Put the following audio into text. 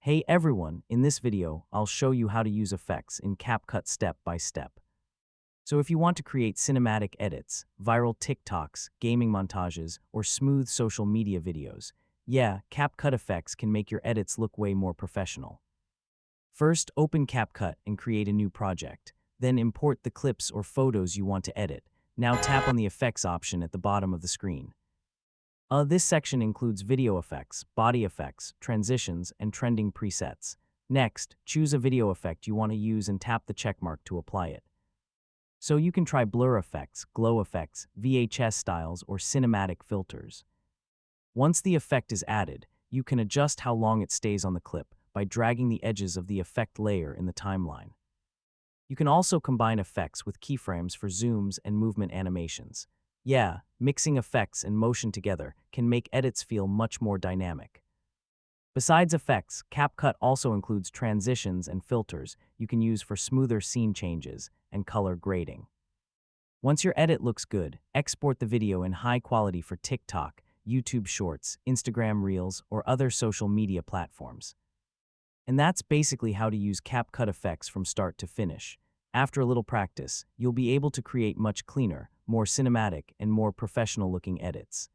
Hey everyone, in this video, I'll show you how to use effects in CapCut step by step. So if you want to create cinematic edits, viral TikToks, gaming montages, or smooth social media videos, yeah, CapCut effects can make your edits look way more professional. First, open CapCut and create a new project. Then import the clips or photos you want to edit. Now tap on the effects option at the bottom of the screen. This section includes video effects, body effects, transitions, and trending presets. Next, choose a video effect you want to use and tap the checkmark to apply it. So you can try blur effects, glow effects, VHS styles, or cinematic filters. Once the effect is added, you can adjust how long it stays on the clip by dragging the edges of the effect layer in the timeline. You can also combine effects with keyframes for zooms and movement animations. Yeah, mixing effects and motion together can make edits feel much more dynamic. Besides effects, CapCut also includes transitions and filters you can use for smoother scene changes and color grading. Once your edit looks good, export the video in high quality for TikTok, YouTube Shorts, Instagram Reels, or other social media platforms. And that's basically how to use CapCut effects from start to finish. After a little practice, you'll be able to create much cleaner, more cinematic, and more professional-looking edits.